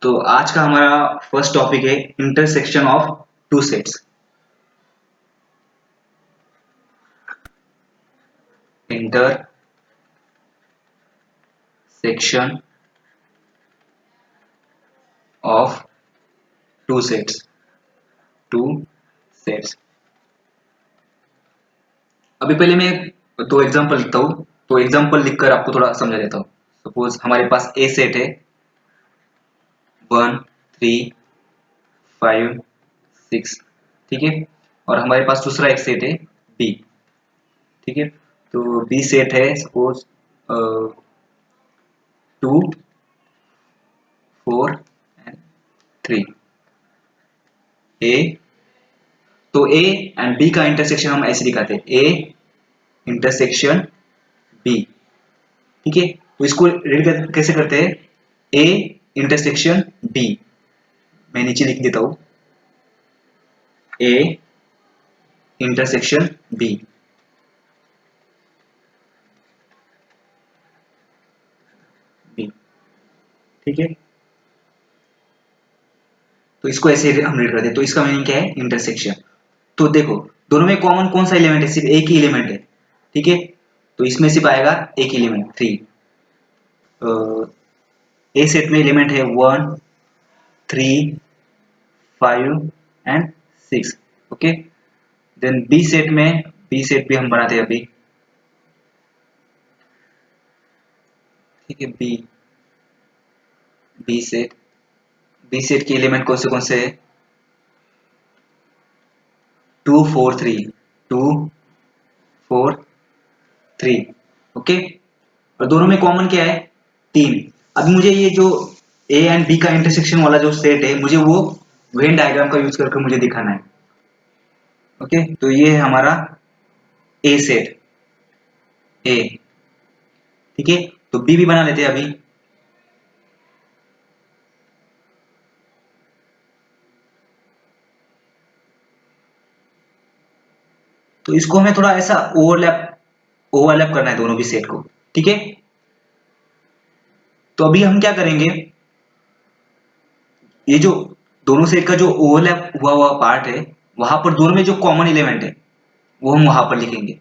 तो आज का हमारा फर्स्ट टॉपिक है intersection of two sets. Intersection of two sets. अभी पहले मैं दो एग्जांपल लिखता हूँ, तो एग्जांपल लिखकर आपको थोड़ा समझा देता हूँ। सपोज हमारे पास ए सेट है 1 3 5 6, ठीक है। और हमारे पास दूसरा एक सेट है बी, ठीक है। तो बी सेट है सपोज 2 4 एंड 3। ए तो ए एंड बी का इंटरसेक्शन हम ऐसे दिखाते हैं, ए इंटरसेक्शन बी, ठीक है। तो इसको रीड कैसे करते हैं, ए इंटरसेक्शन बी। मैं नीचे लिख देता हूं, ए इंटरसेक्शन बी, बी, ठीक है। तो इसको ऐसे हम रीड करते हैं। तो इसका मीनिंग क्या है, इंटरसेक्शन। तो देखो दोनों में कॉमन कौन सा एलिमेंट है, सिर्फ एक ही एलिमेंट है, ठीक है। तो इसमें सिर्फ आएगा एक एलिमेंट 3। ए सेट में एलिमेंट है 1 3 5 and 6, okay. Then B set में, बी सेट भी हम बनाते हैं अभी, ठीक है। B B set, B set के एलिमेंट कौन से है, 2 4 3, 2 4 3, ओके। और दोनों में कॉमन क्या है, 3। अब मुझे ये जो ए एंड बी का इंटरसेक्शन वाला जो सेट है, मुझे वो वेन डायग्राम का यूज करके मुझे दिखाना है, ओके। तो ये है हमारा ए सेट, ए, ठीक है। तो बी भी बना लेते हैं अभी। तो इसको हमें थोड़ा ऐसा ओवरलैप ओवरलैप करना है दोनों भी सेट को, ठीक है। तो अभी हम क्या करेंगे, ये जो दोनों सेट का जो ओवरलैप हुआ हुआ पार्ट है, वहां पर दोनों में जो कॉमन एलिमेंट है वो हम वहां पर लिखेंगे।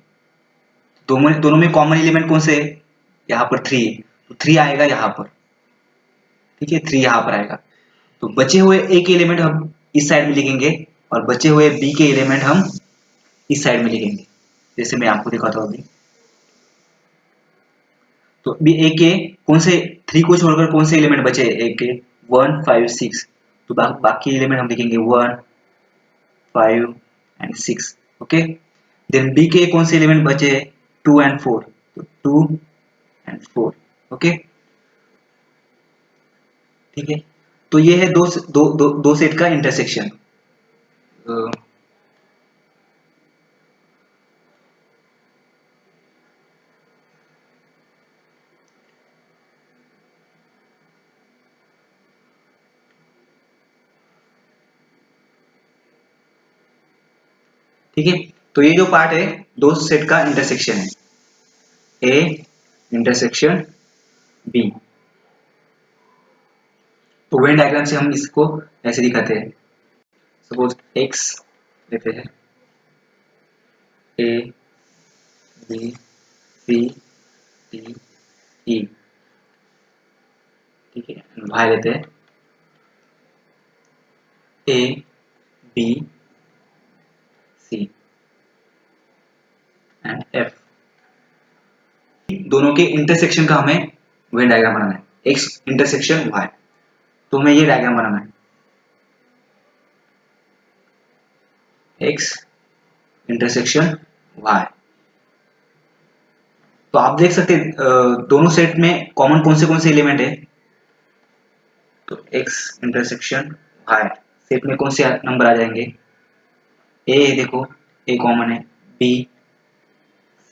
दोनों दोनों में कॉमन एलिमेंट कौन से है, यहाँ पर 3 है, तो 3 आएगा यहाँ पर, ठीक है। 3 यहाँ पर आएगा। तो बचे हुए ए के एलिमेंट हम इस साइड में लिखेंगे और बचे हुए बी के एलिमेंट हम इस साइड में लिखेंगे, जैसे मैं आपको दिखाता हूँ अभी। तो अभी ए के कौन से, 3 को छोड़कर कौन से एलिमेंट बचे ए के, 1 5 6। तो बाकी एलिमेंट हम लिखेंगे 1 5 एंड 6, ओके। देन बी के कौन से एलिमेंट बचे, 2 एंड 4, तो 2 एंड 4, ओके, ठीक है। तो ये है दो सेट का इंटरसेक्शन। ठीक है। तो ये जो पार्ट है दो सेट का इंटरसेक्शन है, ए इंटरसेक्शन बी। तो वेन डायग्राम से हम इसको ऐसे दिखाते हैं। सपोज एक्स लेते हैं, A B C D E, ठीक है। वाई लेते हैं, A B C and F. दोनों के इंटरसेक्शन का हमें वेन डायग्राम बनाना है, एक्स इंटरसेक्शन वाई। तो हमें ये डायग्राम बनाना है, एक्स इंटरसेक्शन वाई। तो आप देख सकते हैं दोनों सेट में कॉमन कौन से एलिमेंट है। तो x इंटरसेक्शन y सेट में कौन से नंबर आ जाएंगे, a देखो, a कॉमन है, b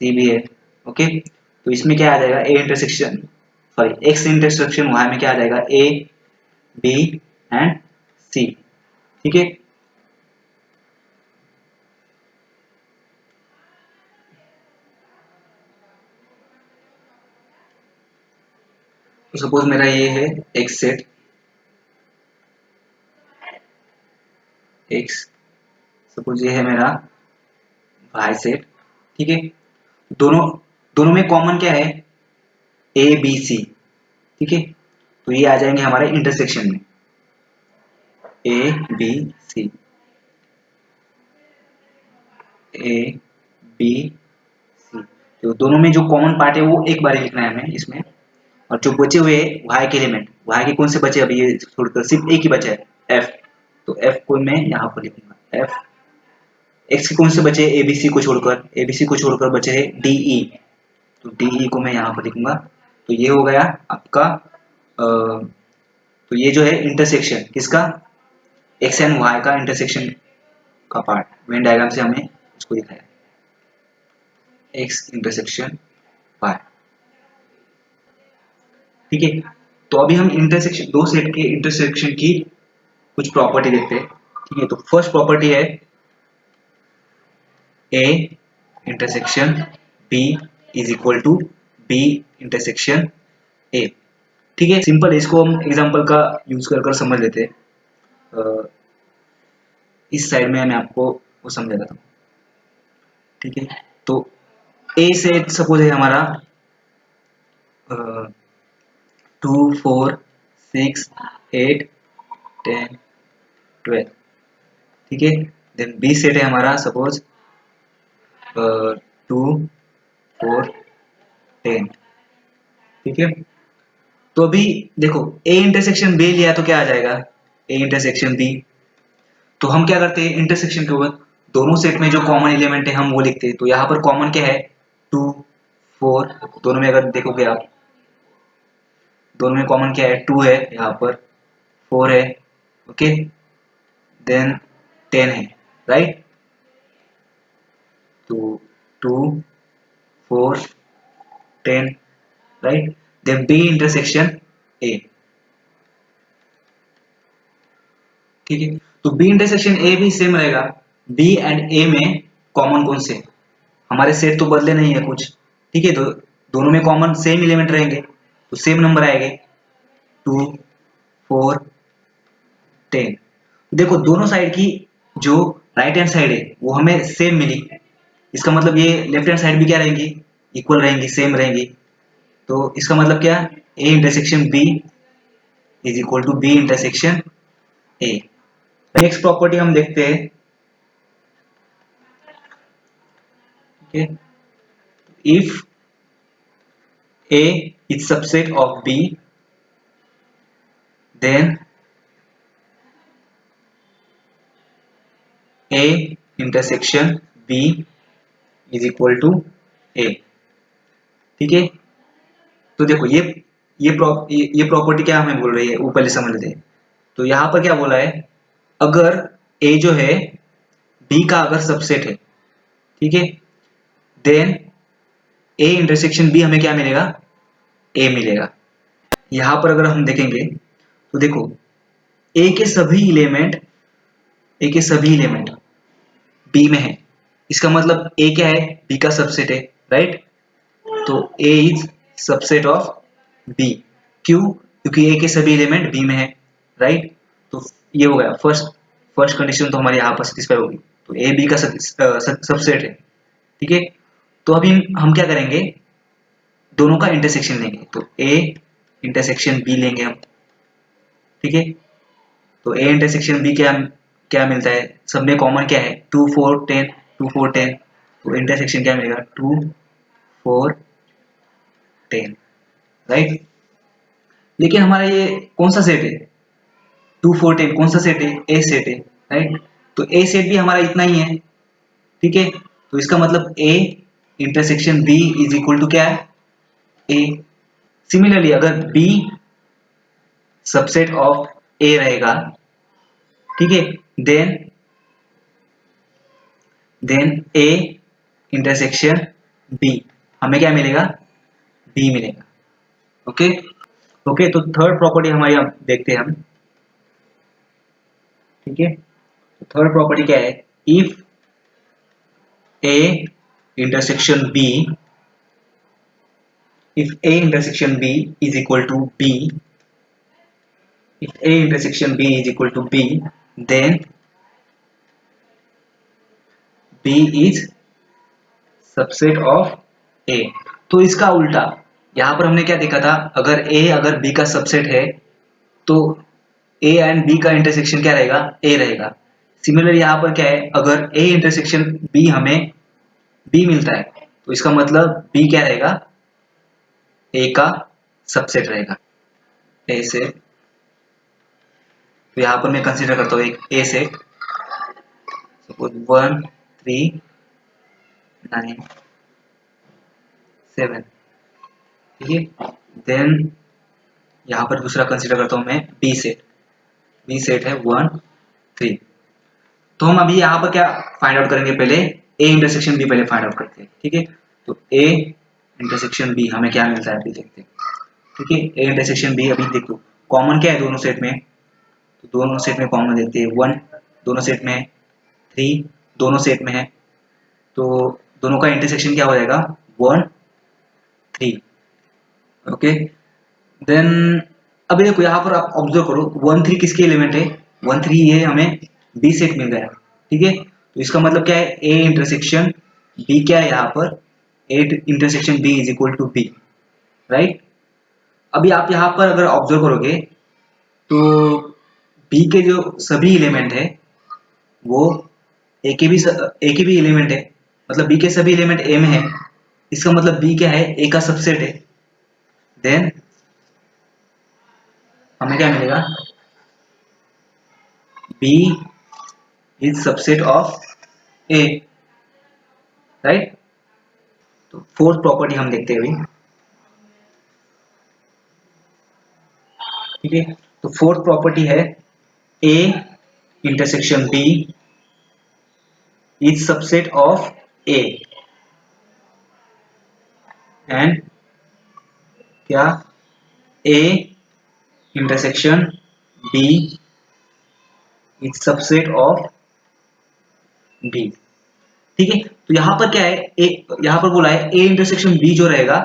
c भी है, ओके। तो इसमें क्या आ जाएगा, a intersection sorry x intersection y में क्या आ जाएगा, a b एंड c, ठीक है। तो सपोज मेरा ये है x सेट, एक्स, सपोज ये है मेरा वाई सेट, ठीक है। दोनों दोनों में कॉमन क्या है, ए बी सी, ठीक है। तो ये आ जाएंगे हमारे इंटरसेक्शन में, ए बी सी, ए बी सी। तो दोनों में जो कॉमन पार्ट है वो एक बार ही लिखना है हमें इसमें, और जो बचे हुए वाई के एलिमेंट, वाई के कौन से बचे, अभी ये छोड़कर सिर्फ एक ही बचा है, एफ। तो एफ को मैं यहाँ पर लिखूंगा एफ। एक्स के कौन से बचे, एबीसी को छोड़कर, एबीसी को छोड़कर बचे है डीई, तो डीई को मैं यहाँ पर लिखूंगा। तो ये हो गया आपका तो ये जो है इंटरसेक्शन किसका, एक्स एंड वाई का इंटरसेक्शन का पार्ट, वेन डायग्राम से हमने इसको दिखाया, एक्स इंटरसेक्शन वाई, ठीक है। तो अभी हम इंटरसेक्शन, दो सेट के इंटरसेक्शन की कुछ प्रॉपर्टी देखते हैं, ठीक है। तो फर्स्ट प्रॉपर्टी है A intersection B is equal to B intersection A, ठीक है। सिंपल, इसको हम एग्जांपल का यूज कर कर समझ लेते हैं। इस साइड में मैं आपको वो समझा देता हूँ, ठीक है। तो ए सेट सपोज है हमारा 2 4 6 8 10 12, ठीक है। देन बी सेट है हमारा सपोज 2 4 10, ठीक है। तो अभी देखो ए इंटरसेक्शन बी लिया तो क्या आ जाएगा, ए इंटरसेक्शन बी। तो हम क्या करते हैं इंटरसेक्शन के ऊपर, दोनों सेट में जो कॉमन एलिमेंट है हम वो लिखते हैं। तो यहाँ पर कॉमन क्या है, 2 4, दोनों में अगर देखोगे आप, दोनों में कॉमन क्या है, 2 है, यहाँ पर 4 है, ओके, देन 10 है, राइट। तो 2 4 10, right. Then B intersection A, ठीक है। तो बी इंटरसेक्शन ए भी सेम रहेगा, बी एंड ए में कॉमन कौन से, हमारे सेट तो बदले नहीं है कुछ, ठीक है। तो दोनों में कॉमन सेम एलिमेंट रहेंगे, तो सेम नंबर आएंगे 2 4 10। देखो दोनों साइड की जो राइट हैंड साइड है वो हमें सेम मिली, इसका मतलब ये लेफ्ट हैंड साइड भी क्या रहेंगी, इक्वल रहेंगी, सेम रहेंगी। तो इसका मतलब क्या, A intersection B is equal to B intersection A. Next property हम देखते हैं, ठीक है। If A is subset of B, then A intersection B is equal to A, ठीक है। तो देखो ये प्रॉपर्टी क्या हमें बोल रही है वो पहले समझ लेते हैं। तो यहाँ पर क्या बोला है, अगर ए जो है बी का अगर सबसेट है, ठीक है, देन ए इंटरसेक्शन बी हमें क्या मिलेगा, ए मिलेगा। यहाँ पर अगर हम देखेंगे तो देखो ए के सभी एलिमेंट, ए के सभी एलिमेंट बी में है, इसका मतलब ए क्या है, बी का सबसेट है, राइट। तो A is subset of B, क्यों, क्योंकि ए के सभी एलिमेंट बी में है, राइट। तो ये हो गया फर्स्ट कंडीशन, तो हमारे यहाँ पर सेटिस्फाई होगी। तो ए बी का सबसेट है, ठीक है। तो अभी हम क्या करेंगे, दोनों का इंटरसेक्शन लेंगे। तो ए इंटरसेक्शन बी लेंगे हम, ठीक है। तो ए इंटरसेक्शन बी क्या क्या मिलता है, सब में कॉमन क्या है, 2 4 10, 2 4 10। तो इंटरसेक्शन क्या मिलेगा, 2 4 10, राइट। लेकिन हमारा ये कौन सा सेट है, 2 4 10 कौन सा सेट है, ए सेट है, राइट। तो ए सेट भी हमारा इतना ही है, ठीक है। तो इसका मतलब A intersection B is equal to क्या है, ए। सिमिलरली अगर बी सबसेट ऑफ ए रहेगा, ठीक है, देन ए इंटरसेक्शन बी हमें क्या मिलेगा, बी मिलेगा, ओके। ओके, तो थर्ड प्रॉपर्टी हमारी अब देखते हैं हम, ठीक है। तो थर्ड प्रॉपर्टी क्या है, if A intersection B, if A intersection B is equal to B, if A intersection B is equal to B, then B is subset of A. तो इसका उल्टा, यहाँ पर हमने क्या देखा था, अगर बी का सबसेट है तो ए एंड बी का इंटरसेक्शन क्या रहेगा, ए रहेगा। सिमिलर यहाँ पर क्या है, अगर ए इंटरसेक्शन बी हमें बी मिलता है तो इसका मतलब बी क्या रहेगा, ए का सबसेट रहेगा। ए से, तो यहाँ पर मैं कंसीडर करता हूँ एक ए सेट, सपोज 1 3 9 7, ठीक है। देन यहाँ पर दूसरा कंसीडर करता हूँ मैं बी सेट, बी सेट है 1 3। तो हम अभी यहाँ पर क्या फाइंड आउट करेंगे, पहले ए इंटरसेक्शन बी पहले फाइंड आउट करते हैं, ठीक है। तो ए इंटरसेक्शन बी हमें क्या मिलता है अभी देखते हैं, ठीक है। ए इंटरसेक्शन बी, अभी देखो कॉमन क्या है दोनों सेट में, तो दोनों सेट में कॉमन देखते हैं 1 दोनों सेट में है, 3 दोनों सेट में है, तो दोनों का इंटरसेक्शन क्या हो जाएगा 1 3, ओके। देन अभी देखो यहाँ पर आप ऑब्जर्व करो 1 3 किसके एलिमेंट है, 1 3 ये हमें बी सेट मिल गया, ठीक है। तो इसका मतलब क्या है, ए इंटरसेक्शन बी क्या है यहाँ पर, A intersection B is equal to B, right. अभी आप यहाँ पर अगर ऑब्जर्व करोगे तो बी के जो सभी एलिमेंट है वो ए के भी एलिमेंट है, मतलब बी के सभी एलिमेंट ए में है, इसका मतलब बी क्या है, ए का सबसेट है। देन हमें क्या मिलेगा, B is subset of A, right. तो फोर्थ प्रॉपर्टी हम देखते हैं अभी, ठीक है। तो फोर्थ प्रॉपर्टी है A intersection B is subset of A, and क्या, A intersection B is subset of B, ठीक है। तो यहाँ पर क्या है, ए यहाँ पर बोला है ए इंटरसेक्शन बी जो रहेगा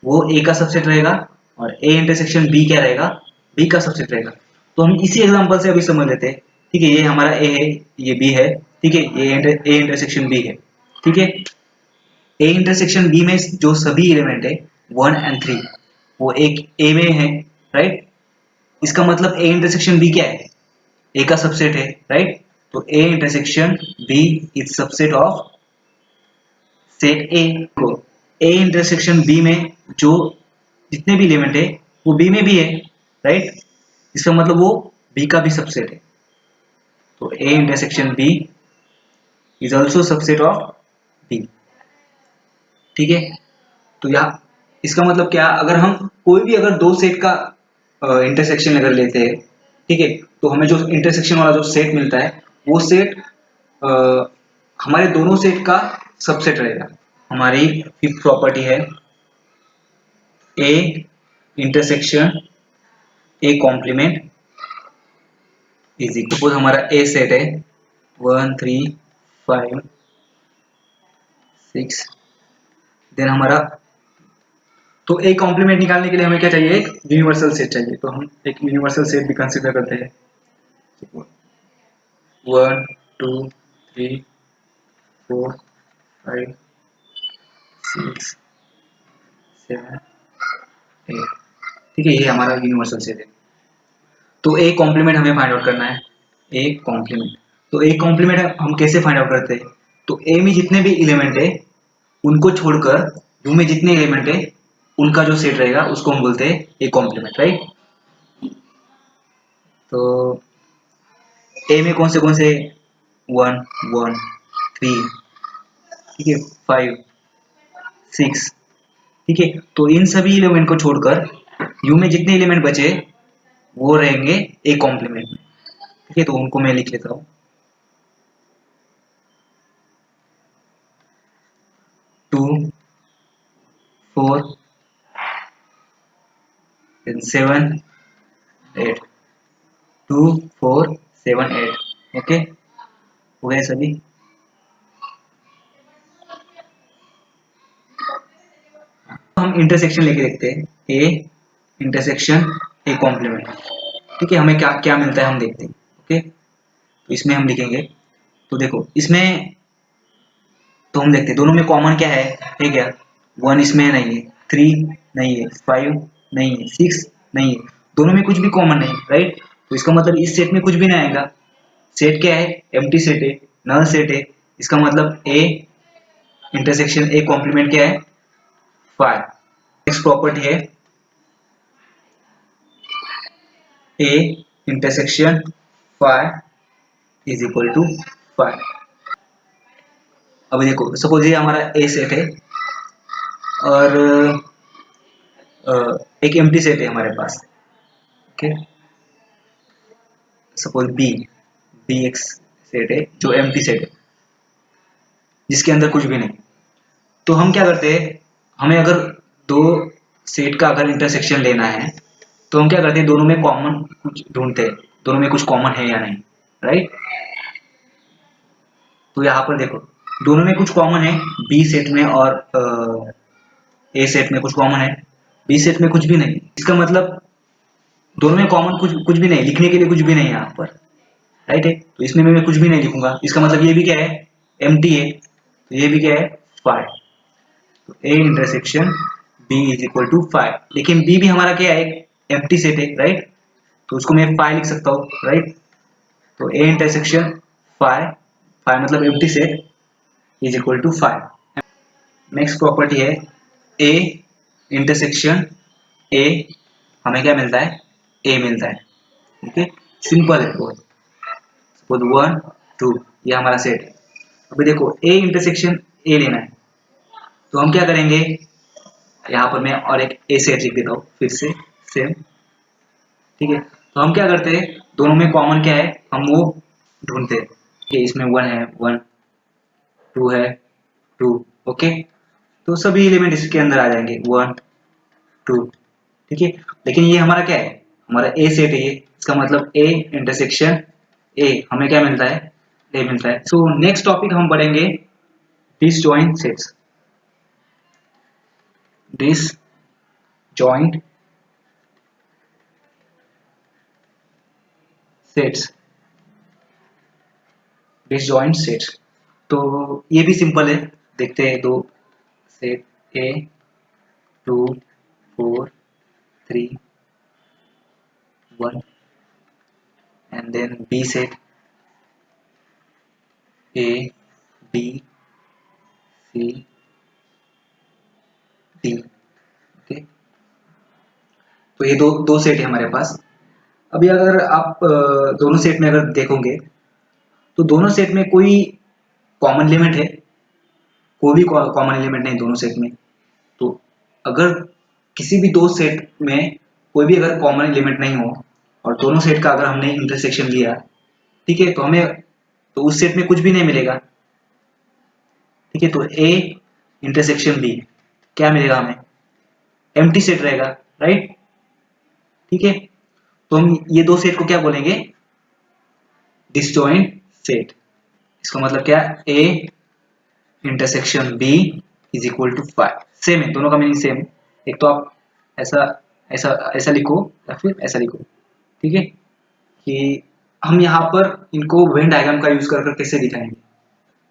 वो ए का सबसेट रहेगा, और ए इंटरसेक्शन बी क्या रहेगा, बी का सबसेट रहेगा। तो हम इसी एग्जांपल से अभी समझ लेते हैं, ठीक है। ये हमारा ए है, ये बी है, ठीक है, ये ए इंटरसेक्शन बी है, ठीक है। ए इंटरसेक्शन बी में जो सभी एलिमेंट है 1 एंड 3 वो एक ए में है, राइट। इसका मतलब ए इंटरसेक्शन बी क्या है, ए का सबसेट है, राइट। तो A intersection B is subset of set A को, ए इंटरसेक्शन बी में जो जितने भी एलिमेंट है वो बी में भी है, राइट। इसका मतलब वो बी का भी सबसेट है, तो A intersection B is also subset of B, ठीक है। तो यहाँ इसका मतलब क्या, अगर हम कोई भी अगर दो सेट का इंटरसेक्शन अगर लेते हैं, ठीक है, तो हमें जो इंटरसेक्शन वाला जो सेट मिलता है वो सेट हमारे दोनों सेट का सबसेट रहेगा। हमारी फिफ्थ प्रॉपर्टी है A intersection A complement is equal, suppose हमारा ए सेट है 1 3 5 6, देन हमारा, तो ए कॉम्प्लीमेंट निकालने के लिए हमें क्या चाहिए, एक यूनिवर्सल सेट चाहिए। तो हम एक यूनिवर्सल सेट भी कंसीडर करते हैं, 1 2 3 4 5 6 7 8, ठीक है, ये हमारा यूनिवर्सल सेट है। तो ए कॉम्प्लीमेंट हमें फाइंड आउट करना है, ए कॉम्प्लीमेंट। तो ए कॉम्प्लीमेंट हम कैसे फाइंड आउट करते हैं, तो ए में जितने भी एलिमेंट है उनको छोड़कर यू में जितने एलिमेंट है उनका जो सेट रहेगा उसको हम बोलते हैं ए कॉम्प्लीमेंट, राइट। तो ए में कौन से 1 1 3, ठीक है, 5 6, ठीक है। तो इन सभी एलिमेंट को छोड़कर यू में जितने एलिमेंट बचे वो रहेंगे ए कॉम्प्लीमेंट में, ठीक है। तो उनको मैं लिख लेता हूँ 2 4 7 8, 2 4 7 8, ओके, हो गए सभी। हम इंटरसेक्शन लेके देखते हैं, ए इंटरसेक्शन ए कॉम्प्लीमेंट, ठीक है। हमें क्या क्या मिलता है हम देखते हैं, ओके। तो इसमें हम लिखेंगे, तो देखो इसमें तो हम देखते हैं दोनों में कॉमन क्या है क्या? 1 इसमें नहीं है, 3 नहीं है, 5 नहीं है, 6 नहीं है, दोनों में कुछ भी कॉमन नहीं, राइट? तो इसका मतलब इस सेट में कुछ भी नहीं आएगा। सेट क्या है? एम्प्टी सेट है, नल सेट है। इसका मतलब ए इंटरसेक्शन ए कॉम्प्लीमेंट क्या है? 5। नेक्स्ट प्रॉपर्टी है A intersection 5 is equal to 5। अभी देखो, सपोज ये हमारा ए सेट है और एक एम्प्टी सेट है हमारे पास, okay. Suppose B B X set है जो एम्प्टी सेट है, जिसके अंदर कुछ भी नहीं। तो हम क्या करते हैं, हमें अगर दो सेट का अगर इंटरसेक्शन लेना है तो हम क्या करते हैं, दोनों में कॉमन कुछ ढूंढते हैं, दोनों में कुछ कॉमन है या नहीं, राइट? तो यहाँ पर देखो, दोनों में कुछ कॉमन है, बी सेट में और ए सेट में कुछ कॉमन है, बी सेट में कुछ भी नहीं। इसका मतलब दोनों में कॉमन कुछ कुछ भी नहीं, लिखने के लिए कुछ भी नहीं है यहाँ पर, राइट है? तो इसमें मैं कुछ भी नहीं लिखूंगा, इसका मतलब ये भी क्या है? एम्प्टी है। तो ये भी क्या है? 5। तो A intersection B is equal to 5, लेकिन बी भी हमारा क्या है? एम्प्टी सेट है, राइट? तो उसको मैं 5 लिख सकता हूँ, राइट? तो ए इंटरसेक्शन 5, 5 मतलब empty set is equal to 5। Next property है ए इंटरसेक्शन ए, हमें क्या मिलता है? ए मिलता है, ओके। सिंपल है बहुत। सपोज 1 2 ये हमारा सेट है। अभी देखो ए इंटरसेक्शन ए लेना है, तो हम क्या करेंगे, यहाँ पर मैं और एक ए सेट लिख देता हूँ फिर से, सेम, ठीक है। तो हम क्या करते हैं, दोनों में कॉमन क्या है हम वो ढूंढते हैं कि इसमें 1 है 1, 2 है 2, ओके। तो सभी एलिमेंट इसके अंदर आ जाएंगे 1 2, ठीक है। लेकिन ये हमारा क्या है? हमारा ए सेट है ये, इसका मतलब ए इंटरसेक्शन ए हमें क्या मिलता है? ए मिलता है। सो नेक्स्ट टॉपिक हम पढ़ेंगे disjoint sets. Disjoint sets, disjoint sets. तो ये भी सिंपल है, देखते हैं। दो set A 2 4 3 1 and then B set A B C D, okay. तो ये दो दो सेट है हमारे पास। अभी अगर आप दोनों सेट में अगर देखोगे तो दोनों सेट में कोई कॉमन एलिमेंट है? कोई भी कॉमन एलिमेंट नहीं दोनों सेट में। तो अगर किसी भी दो सेट में कोई भी अगर कॉमन एलिमेंट नहीं हो और दोनों सेट का अगर हमने इंटरसेक्शन लिया, ठीक है, तो हमें तो उस सेट में कुछ भी नहीं मिलेगा, ठीक है। तो ए इंटरसेक्शन बी क्या मिलेगा हमें? एम्प्टी सेट रहेगा, राइट? ठीक है। तो हम ये दो सेट को क्या बोलेंगे? Disjoint set. इसका मतलब क्या? A intersection B is equal to 5। Same है, दोनों का मीनिंग सेम है। एक तो आप ऐसा ऐसा ऐसा लिखो या फिर ऐसा लिखो, ठीक है, कि हम यहाँ पर इनको वेन डायग्राम का यूज कर कैसे दिखाएंगे।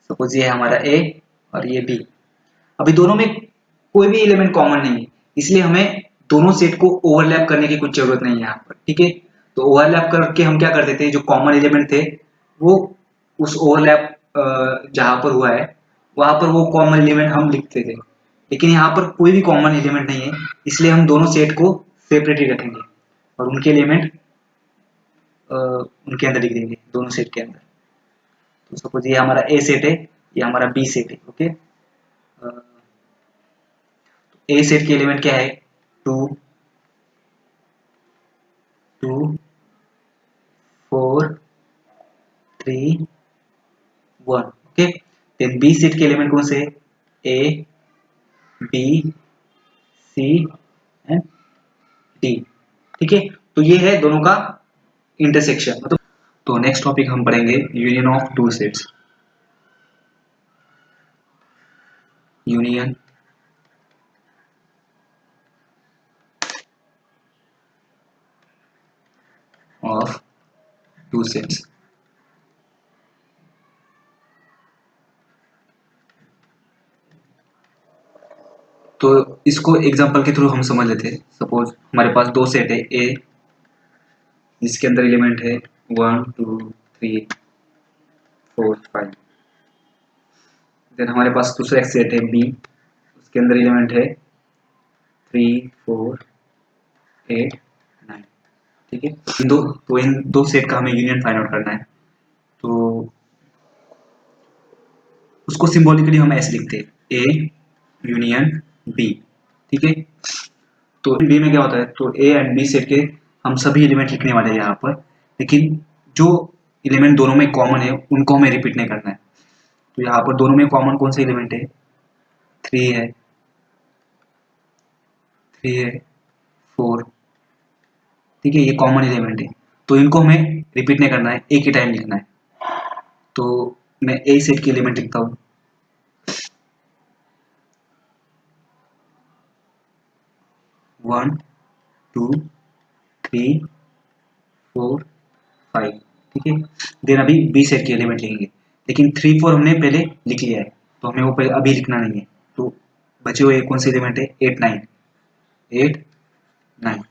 सपोज ये है हमारा ए और ये बी। अभी दोनों में कोई भी एलिमेंट कॉमन नहीं है, इसलिए हमें दोनों सेट को ओवरलैप करने की कुछ जरूरत नहीं है यहाँ पर, ठीक है। तो ओवरलैप करके हम क्या करते थे, जो कॉमन एलिमेंट थे वो उस ओवरलैप जहां पर हुआ है वहां पर वो कॉमन एलिमेंट हम लिखते थे। लेकिन यहाँ पर कोई भी कॉमन एलिमेंट नहीं है, इसलिए हम दोनों सेट को सेपरेट ही रखेंगे और उनके एलिमेंट उनके अंदर लिख देंगे, दोनों सेट के अंदर। तो सपोज ये हमारा ए सेट है, ये हमारा बी सेट है, ओके। ए सेट के एलिमेंट क्या है? 2 2 4 3 1, ओके। देन बी सेट के एलिमेंट कौन से? A B C and D, ठीक है। तो ये है दोनों का इंटरसेक्शन मतलब। तो नेक्स्ट टॉपिक हम पढ़ेंगे union of two sets. Union of two sets. तो इसको एग्जांपल के थ्रू हम समझ लेते हैं। सपोज हमारे पास दो सेट है ए, जिसके अंदर एलिमेंट है 1 2 3 4 5। देन हमारे पास दूसरा एक सेट है बी, उसके अंदर एलिमेंट है 3 4 8 9। ठीक है, इन दो सेट का हमें यूनियन फाइंड आउट करना है। तो उसको सिंबॉलिकली हम ऐसे लिखते हैं ए यूनियन बी। ठीक है, तो बी में क्या होता है, तो ए एंड बी सेट के हम सभी एलिमेंट लिखने वाले हैं यहाँ पर, लेकिन जो एलिमेंट दोनों में कॉमन है उनको हमें रिपीट नहीं करना है। तो यहाँ पर दोनों में कॉमन कौन सा एलिमेंट है, 3 है, 3 है, 4। ठीक है, ये कॉमन एलिमेंट है, तो इनको हमें रिपीट नहीं करना है, एक ही टाइम लिखना है। तो मैं ए सेट के एलिमेंट लिखता हूँ 1 2 3 4 5। ठीक है, देन अभी बी सेट के एलिमेंट लिखेंगे, लेकिन 3 4 हमने पहले लिख लिया है, तो हमें वो पहले अभी लिखना नहीं है। तो बचे हुए कौन से एलिमेंट है, 8 9, 8 9।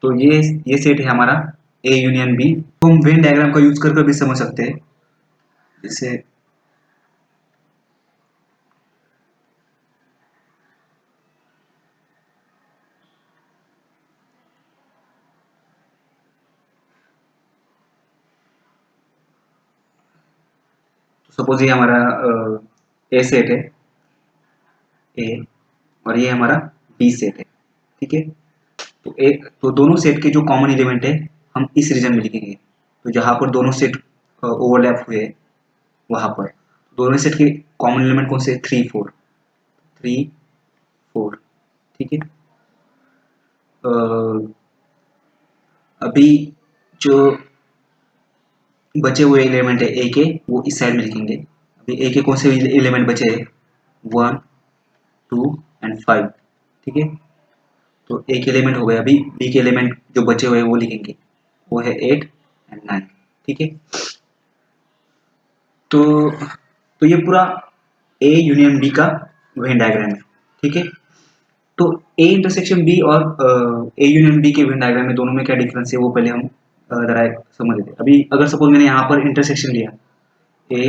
तो ये सेट है हमारा ए यूनियन बी। तो हम वेन डायग्राम का यूज करके भी समझ सकते हैं। जैसे सपोज ये हमारा ए सेट है, ए, और ये हमारा बी सेट है। ठीक है, तो दोनों सेट के जो कॉमन एलिमेंट है हम इस रीजन में लिखेंगे। तो जहां पर दोनों सेट ओवरलैप हुए वहां पर दोनों सेट के कॉमन एलिमेंट कौन से, 3 4, 3 4। ठीक है, अ, अभी जो बचे हुए एलिमेंट है ए के, वो इस साइड में लिखेंगे। अभी ए के कौन से एलिमेंट बचे हैं, 1 2 एंड 5। ठीक है, तो एक एलिमेंट हो गया। अभी बी के एलिमेंट जो बचे हुए हैं वो लिखेंगे, वो है 8 एंड 9। ठीक है, तो ये पूरा ए यूनियन बी का वेन डायग्राम है। ठीक है, तो ए इंटरसेक्शन बी और ए यूनियन बी के वेन डायग्राम में दोनों में क्या डिफरेंस है वो पहले हम जरा एक समझ लेते हैं। अभी अगर सपोज मैंने यहाँ पर इंटरसेक्शन लिया, ए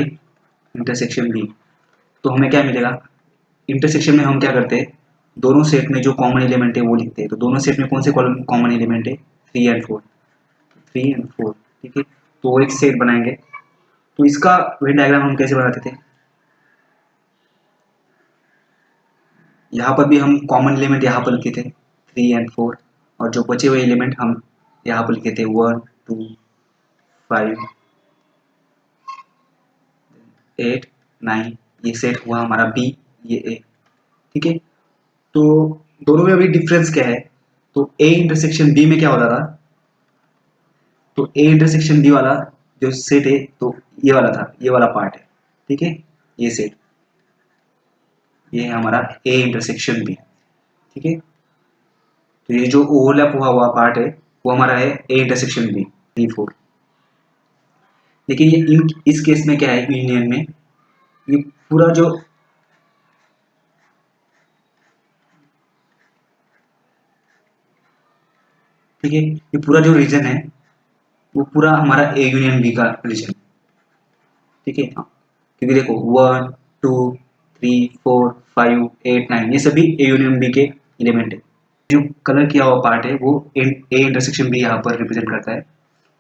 इंटरसेक्शन बी, तो हमें क्या मिलेगा, इंटरसेक्शन में हम क्या करते हैं, दोनों सेट में जो कॉमन एलिमेंट है वो लिखते हैं। तो दोनों सेट में कौन से कॉमन एलिमेंट है, 3 एंड 4, 3 एंड 4। ठीक है, तो वो एक सेट बनाएंगे। तो इसका वेन डायग्राम हम कैसे बनाते थे, यहाँ पर भी हम कॉमन एलिमेंट यहाँ पर लिखे थे 3 एंड 4, और जो बचे हुए एलिमेंट हम यहाँ पर लिखे थे 1 2 5 8 9। ये सेट हुआ हमारा बी, ये ए। ठीक है, तो दोनों में अभी डिफरेंस क्या है, तो ए इंटरसेक्शन बी में क्या होता था, तो ए इंटरसेक्शन बी वाला जो सेट है, तो ये वाला था, ये वाला पार्ट है। ठीक है, ये सेट, ये है हमारा ए इंटरसेक्शन बी। ठीक है, तो ये जो ओवरलैप हुआ हुआ पार्ट है वो हमारा है ए इंटरसेक्शन बी, 3 4। लेकिन ये इस केस में क्या है, यूनियन में ये पूरा जो, ठीक है, ये पूरा जो रीजन है वो पूरा हमारा ए यूनियन बी का रीजन। ठीक है, क्योंकि देखो 1 2 3 4 5 8 9 ये सभी ए यूनियन बी के एलिमेंट है। जो कलर किया हुआ पार्ट है वो ए इंटरसेक्शन बी यहाँ पर रिप्रेजेंट करता है,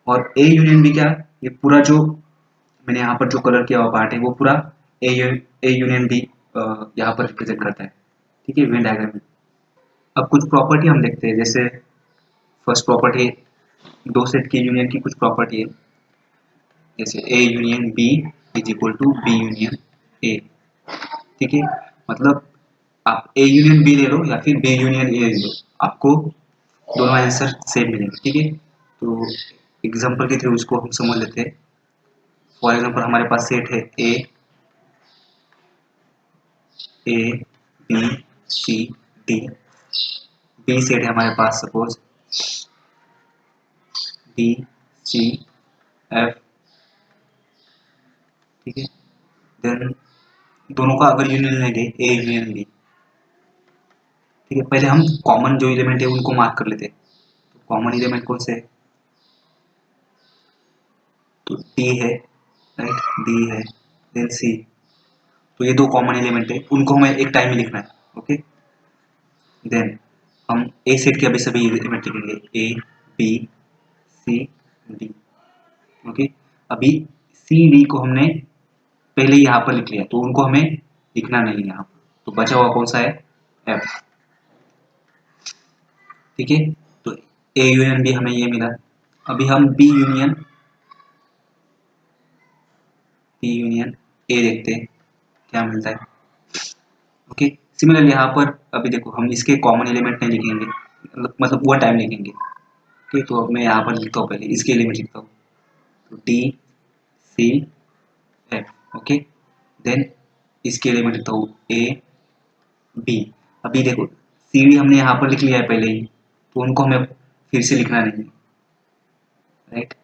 और ए यूनियन बी क्या, ये पूरा जो मैंने यहाँ पर जो कलर किया हुआ पार्ट है वो पूरा ए यूनियन बी यहाँ पर रिप्रेजेंट करता है। ठीक है, वेन डायग्राम में। अब कुछ प्रॉपर्टी हम देखते हैं। जैसे फर्स्ट प्रॉपर्टी, दो सेट की यूनियन की कुछ प्रॉपर्टी है। जैसे A union B is equal to B union A. ठीक है, मतलब आप ए यूनियन बी ले लो या फिर बी यूनियन ए ले लो, आपको दोनों आंसर सेम मिलेंगे। ठीक है, तो एग्जांपल के थ्रू इसको हम समझ लेते हैं। फॉर एग्जांपल हमारे पास सेट है A, A B C D. B set है हमारे पास सपोज डी सी एफ। ठीक है, देन दोनों का अगर यूनियन लेंगे, ए यूनियन बी, ठीक है, पहले हम कॉमन जो एलिमेंट है उनको मार्क कर लेते हैं। तो कॉमन एलिमेंट कौन से है? तो डी है, राइट, डी है, देन सी। तो ये दो कॉमन एलिमेंट है, उनको हमें एक टाइम में लिखना है। ओके, देन हम ए सेट के अभी सभी एलिमेंट लिखेंगे, A B C D. Okay, अभी सी डी को हमने पहले यहाँ पर लिख लिया, तो उनको हमें लिखना नहीं है यहाँ पर। तो बचा हुआ कौन सा है? एफ। ठीक है, तो ए यूनियन बी हमें ये मिला। अभी हम बी यूनियन ए देखते हैं क्या मिलता है। ओके, सिमिलरली यहाँ पर अभी देखो हम इसके कॉमन एलिमेंट नहीं लिखेंगे, मतलब वो टाइम लिखेंगे। ठीक, तो अब मैं यहाँ पर लिखता हूँ, पहले इसके एलिमेंट लिखता हूँ। तो D C F. Okay, then इसके एलिमेंट लिखता हूँ ए बी। अभी देखो सी डी हमने यहाँ पर लिख लिया है पहले ही, तो उनको हमें फिर से लिखना नहीं है, राइट।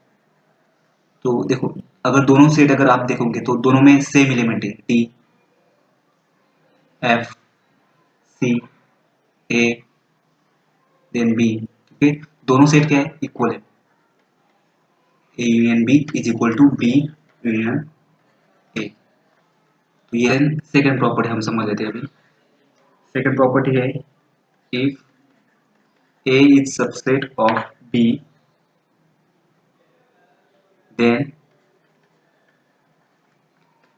तो देखो अगर दोनों सेट अगर आप देखोगे तो दोनों में सेम एलिमेंट है, D F C A then B. ठीक है, दोनों सेट क्या है? इक्वल है। A union B is equal to B union A. तो ये सेकंड प्रॉपर्टी हम समझ लेते हैं अभी। सेकंड प्रॉपर्टी है, if A is subset of B then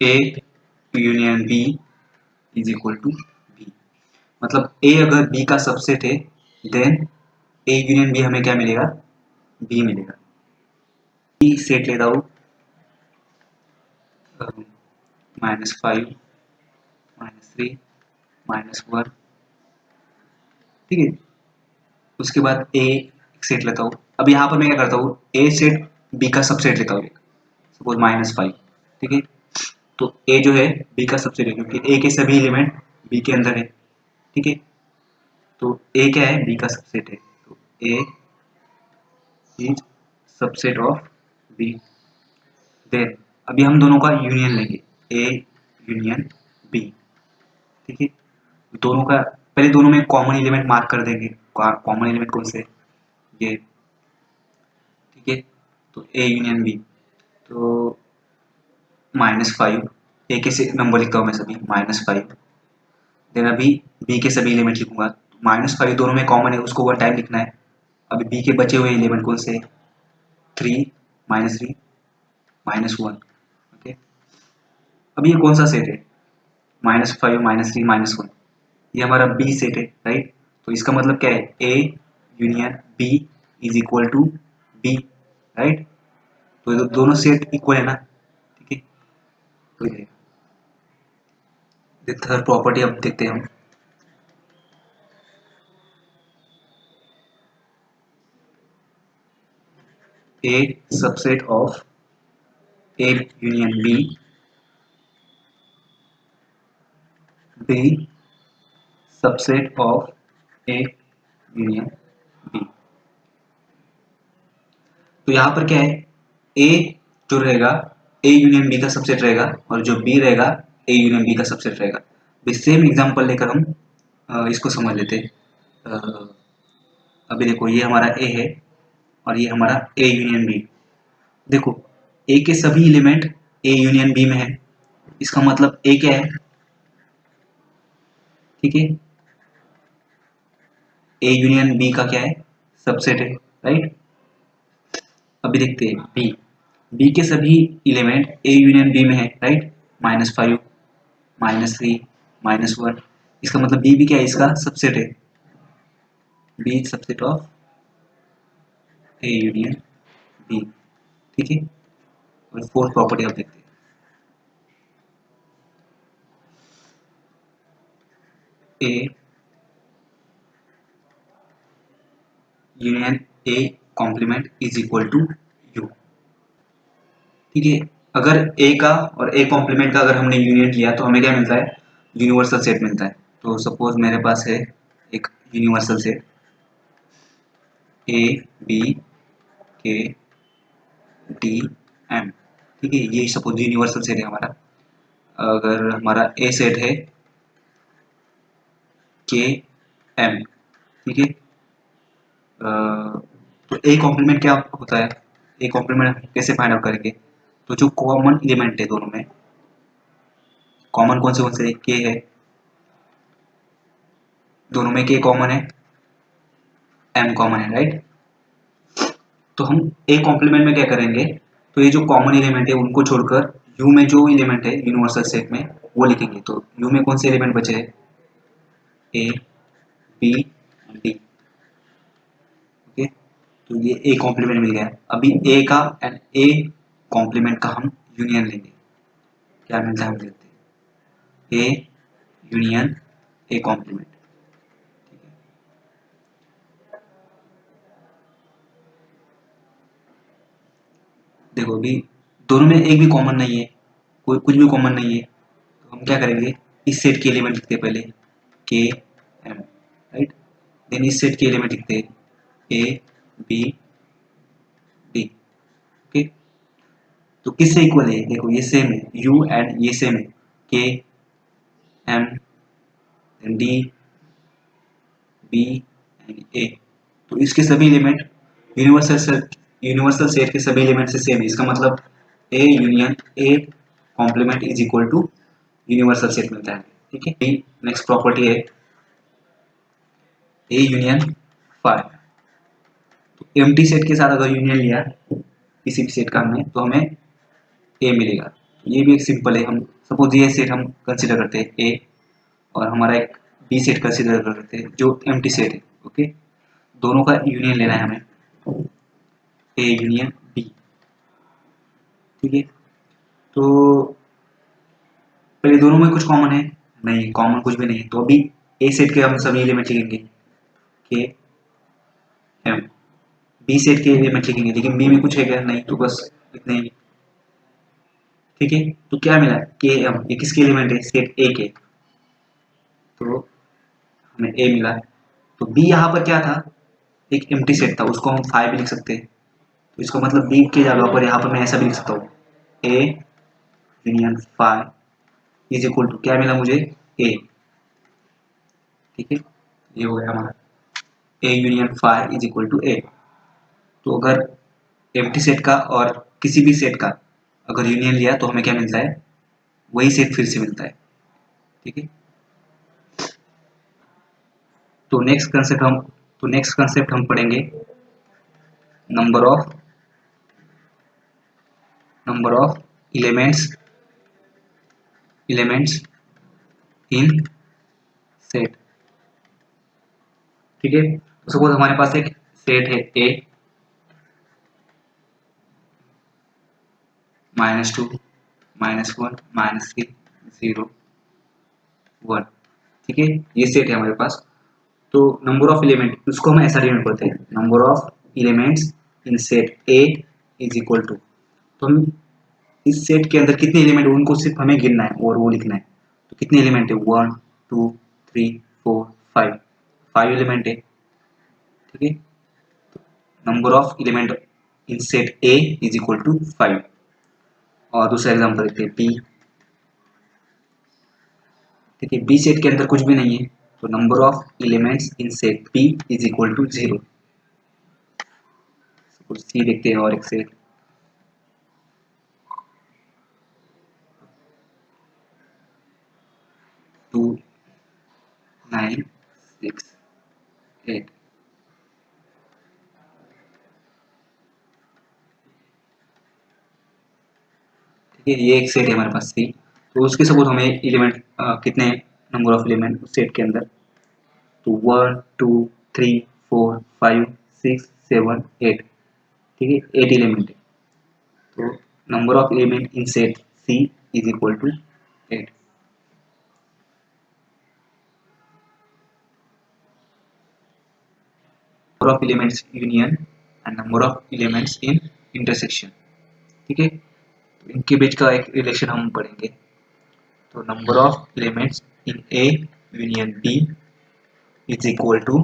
A union B is equal to B. मतलब ए अगर बी का सबसेट है, देन ए यूनियन बी हमें क्या मिलेगा? बी मिलेगा। बी सेट लेता हूँ -5 -3 -1। ठीक है, उसके बाद ए सेट लेता हूँ। अब यहाँ पर मैं क्या करता हूँ, ए सेट बी का सबसेट लेता हूँ, सपोज -5। ठीक है, तो ए जो है बी का सबसेट है, क्योंकि ए के सभी एलिमेंट बी के अंदर है। ठीक है, तो ए क्या है? बी का सबसेट है। तो A is subset of B. Then अभी हम दोनों का यूनियन लेंगे, ए यूनियन बी। ठीक है, दोनों का पहले दोनों में कॉमन एलिमेंट मार्क कर देंगे। कॉमन एलिमेंट कौन से? ये। ठीक है, तो ए यूनियन बी, तो -5। ए के से नंबर लिखता हूँ मैं सभी, -5। देन अभी बी के सभी एलिमेंट लिखूंगा। -5 दोनों में कॉमन है, उसको वन टाइम लिखना है। अभी बी के बचे हुए एलिमेंट कौन से? 3 -3 -1। ओके, अभी ये कौन सा सेट है? -5 -3 -1। ये हमारा बी सेट है, राइट। तो इसका मतलब क्या है? A union B is equal to B, right. तो ये दोनों सेट इक्वल है ना। ठीक है, तो ये थर्ड प्रॉपर्टी अब देखते हैं हम। A subset of A union B, B subset of A union B. तो यहाँ पर क्या है? ए जो रहेगा ए यूनियन बी का सबसेट रहेगा, और जो बी रहेगा ए यूनियन बी का सबसेट रहेगा। सेम एग्जांपल लेकर हम इसको समझ लेते हैं। अभी देखो ये हमारा ए है और ये हमारा ए यूनियन बी। देखो ए के सभी एलिमेंट ए यूनियन बी में है, इसका मतलब ए क्या है? ठीक है, ए यूनियन बी का क्या है? सबसेट है, राइट। अभी देखते हैं बी। बी के सभी एलिमेंट ए यूनियन बी में है, राइट। -5 -3 -1, इसका मतलब बी भी क्या है? इसका सबसेट है। B subset of A union B. ठीक है, और फोर्थ प्रॉपर्टी आप देखते हैं, A union A complement is equal to U. ठीक है, अगर ए का और ए कॉम्प्लीमेंट का अगर हमने यूनियन लिया तो हमें क्या मिलता है? यूनिवर्सल सेट मिलता है। तो सपोज मेरे पास है एक यूनिवर्सल सेट ए बी के डी एम। ठीक है, ये सपोज यूनिवर्सल सेट है हमारा। अगर हमारा ए सेट है के एम। ठीक है, तो ए कॉम्प्लीमेंट क्या होता है, ए कॉम्प्लीमेंट कैसे फाइंड आउट करेंगे, तो जो कॉमन एलिमेंट है दोनों में, कॉमन कौन से के है, दोनों में के कॉमन है, एम कॉमन है, राइट। तो हम ए कॉम्प्लीमेंट में क्या करेंगे, तो ये जो कॉमन एलिमेंट है उनको छोड़कर यू में जो एलिमेंट है यूनिवर्सल सेट में वो लिखेंगे। तो यू में कौन से एलिमेंट बचे हैं, ए बी डी। ओके, तो ये ए कॉम्प्लीमेंट मिल गया। अभी ए का एंड ए कॉम्प्लीमेंट का हम यूनियन लेंगे, क्या मिलता है हम देखते हैं, ए यूनियन ए कॉम्प्लीमेंट। देखो अभी दोनों में एक भी कॉमन नहीं है, कोई कुछ भी कॉमन नहीं है, तो हम क्या करेंगे, इस सेट के एलिमेंट लिखते हैं पहले के एम, राइट। देन इस सेट के एलिमेंट लिखते हैं ए बी डी। ओके, तो किससे इक्वल है, देखो ये सेम है, यू एंड ये सेम है, के एम डी बी एंड ए। तो इसके सभी एलिमेंट यूनिवर्सल सेट के सभी एलिमेंट से सेम है, इसका मतलब A union A complement is equal to universal set मिलता है। ठीक है, नेक्स्ट प्रॉपर्टी है ए यूनियन फाई। तो एम्प्टी सेट के साथ अगर यूनियन लिया किसी भी सेट का हमने, तो हमें ए मिलेगा। तो ये भी एक सिंपल है, हम सपोज ये सेट हम कंसिडर करते हैं ए, और हमारा एक बी सेट कंसिडर करते हैं जो एम्प्टी सेट है। ओके, दोनों का यूनियन लेना है हमें, ए यूनियन बी। ठीक है, तो पहले दोनों में कुछ कॉमन है, नहीं कॉमन कुछ भी नहीं है, तो अभी ए सेट के हम सभी एलिमेंट लिखेंगे के एम, बी सेट के एलिमेंट लिखेंगे, लेकिन बी में कुछ है क्या, नहीं, तो बस इतने ही। ठीक है, तो क्या मिला, के एम, ये किसके एलिमेंट है, सेट ए के, तो हमें ए मिला। तो बी यहाँ पर क्या था, एक एम्प्टी सेट था, उसको हम फाइव भी लिख सकते हैं। तो इसका मतलब बी के जगह पर यहाँ पर मैं ऐसा भी लिख सकता हूँ, A union five is equal to क्या मिला मुझे, ए। ठीक है, ये हो गया हमारा A union five is equal to A. तो अगर एम्प्टी सेट का और किसी भी सेट का अगर यूनियन लिया तो हमें क्या मिलता है, वही सेट फिर से मिलता है। ठीक है, तो नेक्स्ट कंसेप्ट हम पढ़ेंगे number of elements in set. ठीक है, तो सपोज हमारे पास एक सेट है ए -2 -1 -3 0 1। ठीक है, ये सेट है हमारे पास। तो नंबर ऑफ एलिमेंट उसको हम ऐसा डिनोट करते हैं, number of elements in set A is equal to, तो हम इस सेट के अंदर कितने एलिमेंट उनको सिर्फ हमें गिनना है और वो लिखना है। तो कितने एलिमेंट है, 1 2 3 4 5, 5 एलिमेंट है। ठीक है, number of element in set A is equal to 5। और दूसरा एग्जांपल देखते हैं बी। ठीक है, बी सेट के अंदर कुछ भी नहीं है, तो number of elements in set B is equal to 0। C देखते हैं और एक सेट, 2 9 6 8। ठीक है, ये एक सेट है हमारे पास सी। तो उसके सपोज हमें एलिमेंट कितने नंबर ऑफ एलिमेंट उस सेट के अंदर, तो 1 2 3 4 5 6 7 8। ठीक है, 8 एलिमेंट है, तो number of element in set C is equal to 8। Number of elements union and number of elements in intersection. ठीक है, तो इनके बीच का एक रिलेशन हम पढ़ेंगे। तो number of elements in A union B is equal to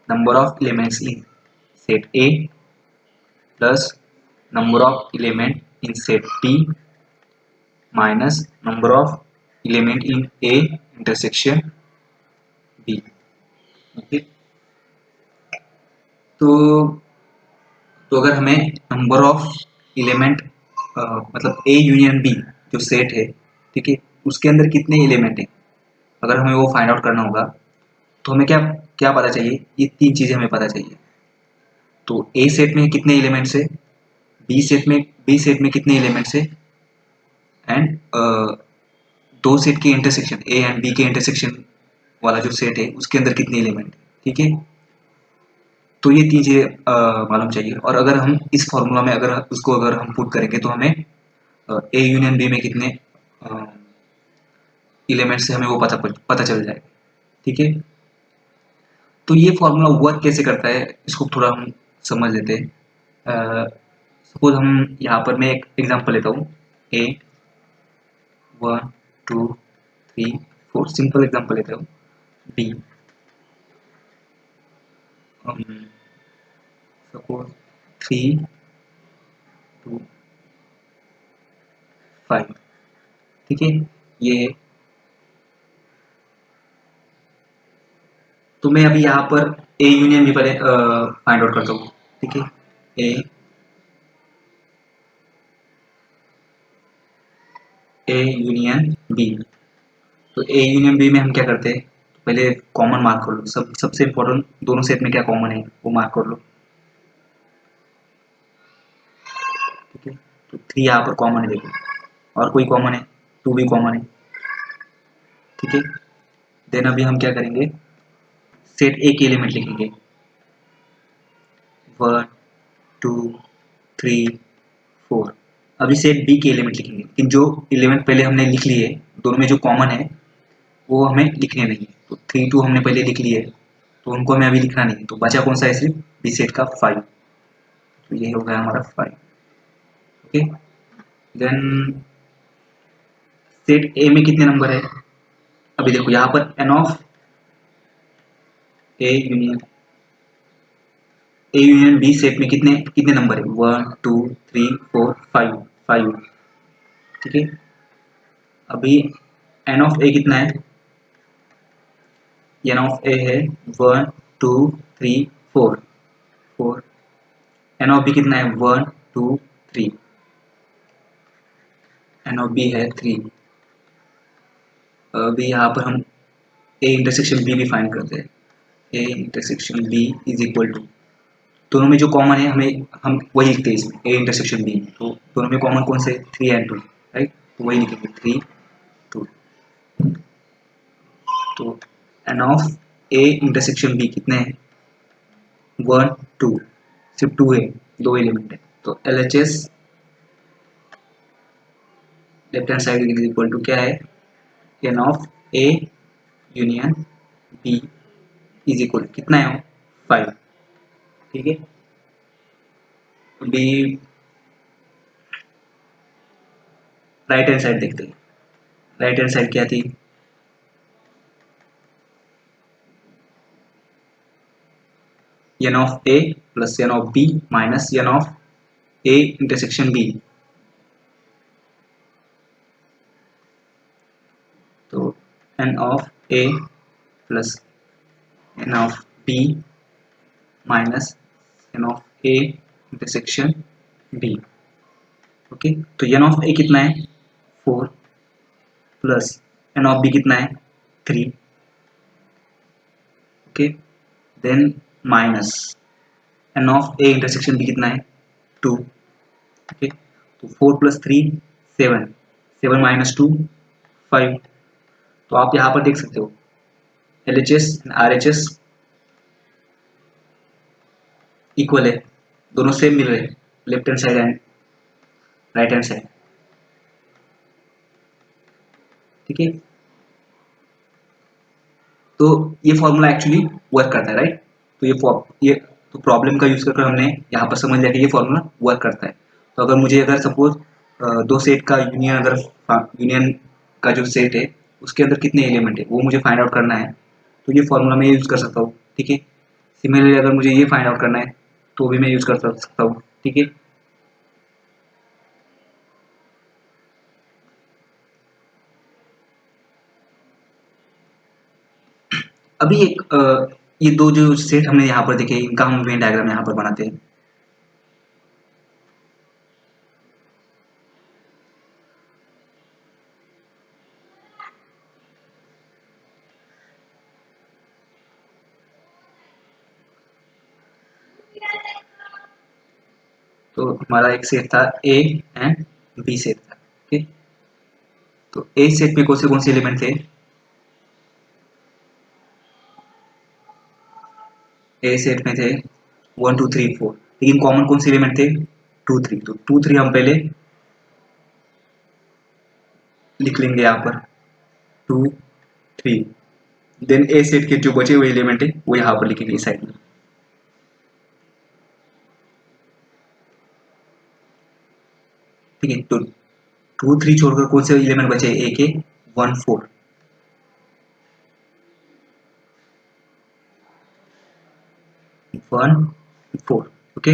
number of elements in set A plus number of element in set B minus number of element in A intersection B. Okay. तो अगर हमें number of element मतलब A union B जो set है, ठीक है, उसके अंदर कितने एलिमेंट है, अगर हमें वो फाइंड आउट करना होगा, तो हमें क्या क्या पता चाहिए, ये तीन चीजें हमें पता चाहिए। तो ए सेट में कितने एलिमेंट्स है, बी सेट में कितने एलिमेंट्स है, एंड दो सेट के इंटरसेक्शन ए एंड बी के इंटरसेक्शन वाला जो सेट है उसके अंदर कितने एलिमेंट है, ठीक है। तो ये तीन चीजें मालूम चाहिए, और अगर हम इस फॉर्मूला में अगर उसको अगर हम पुट करेंगे तो हमें ए यूनियन बी में कितने एलिमेंट से हमें वो पता चल जाएगा, ठीक है। तो ये फॉर्मूला वर्क कैसे करता है इसको थोड़ा हम समझ लेते हैं। सपोज हम यहाँ पर मैं एक एग्जांपल लेता हूँ, ए 1 2 3 4, सिंपल एग्जांपल लेता हूँ। बी सपोज 3 2 5, ठीक है, ये है। तो मैं अभी यहाँ पर ए यूनियन बी पर फाइंड आउट करता हूँ, ठीक है। A A union B. तो ए यूनियन बी में हम क्या करते हैं, पहले कॉमन मार्क कर लो, सबसे इम्पोर्टेंट दोनों सेट में क्या कॉमन है वो मार्क कर लो, ठीक है। तो 3 यहाँ पर कॉमन है, देखो, और कोई कॉमन है, 2 भी कॉमन है, ठीक है। देन अभी हम क्या करेंगे, सेट ए के एलिमेंट लिखेंगे, 1 2 3 4। अभी सेट बी के एलिमेंट लिखेंगे, लेकिन जो एलिमेंट पहले हमने लिख लिए दोनों में जो कॉमन है वो हमें लिखने नहीं है। तो 3 2 हमने पहले लिख लिए, तो उनको हमें अभी लिखना नहीं है, तो बचा कौन सा है, सिर्फ बी सेट का 5। तो ये हो गया हमारा 5, ओके। देन सेट ए में कितने नंबर है, अभी देखो यहाँ पर N of A union B set में कितने कितने नंबर है, 1 2 3 4 5, 5, ठीक है। अभी एन ऑफ ए कितना है, एन ऑफ ए है 1 2 3 4, एन ऑफ बी कितना है, 1 2 3, एन ऑफ बी है 3। अभी यहाँ पर हम ए इंटरसेक्शन बी भी फाइंड करते हैं, A intersection B is equal to, दोनों में जो कॉमन है हमें हम वही लिखते हैं इसमें, ए इंटरसेक्शन बी। तो दोनों में कॉमन कौन से, 3 एंड 2, राइट, तो वही लिखेंगे 3 2। तो N of A intersection B कितने हैं, 1 2, सिर्फ 2 है, दो एलिमेंट है। तो L H S left hand side is equal to क्या है, N of A union B is equal कितना है, 5, ठीक है। अभी राइट हैंड साइड देखते हैं, राइट हैंड साइड क्या थी, N of A plus N of B minus N of A intersection B. तो N of A plus N of B minus N of A intersection B, okay. तो N of A कितना है, 4 plus N of B कितना है, 3, okay. Then minus N of A intersection B कितना है, 2, okay. तो 4 plus 3 7, 7 minus 2 5। तो आप यहाँ पर देख सकते हो L H S and R H S equal है, दोनों सेम मिल रहे हैं, left hand side and right hand side, ठीक है। तो ये फॉर्मूला एक्चुअली वर्क करता है, राइट। तो ये तो प्रॉब्लम का यूज कर हमने यहाँ पर समझ लिया कि ये फॉर्मूला वर्क करता है। तो अगर मुझे अगर सपोज दो सेट का यूनियन, अगर यूनियन का जो सेट है उसके अंदर कितने एलिमेंट है वो मुझे फाइंड आउट करना है, तो ये फॉर्मूला मैं यूज कर सकता हूँ, ठीक है। सिमिलरली अगर मुझे ये फाइंड आउट करना है तो भी मैं यूज कर सकता हूँ, ठीक है। अभी एक ये दो जो सेट हमने यहाँ पर देखे, इनका हम वेन डायग्राम यहाँ पर बनाते हैं। तो हमारा एक सेट था ए एंड बी सेट था। ओके, तो ए सेट में कौन से एलिमेंट थे? ए सेट में थे 1 2 3 4, लेकिन कॉमन कौन से एलिमेंट थे? 2 3। तो 2 3 हम पहले लिख लेंगे यहाँ पर, 2 3। देन ए सेट के जो बचे हुए एलिमेंट है वो यहाँ पर लिखेंगे साइड में। ठीक है, तो 2 3 छोड़कर कौन से एलिमेंट बचे ए के? 1 4। 1 4। ओके,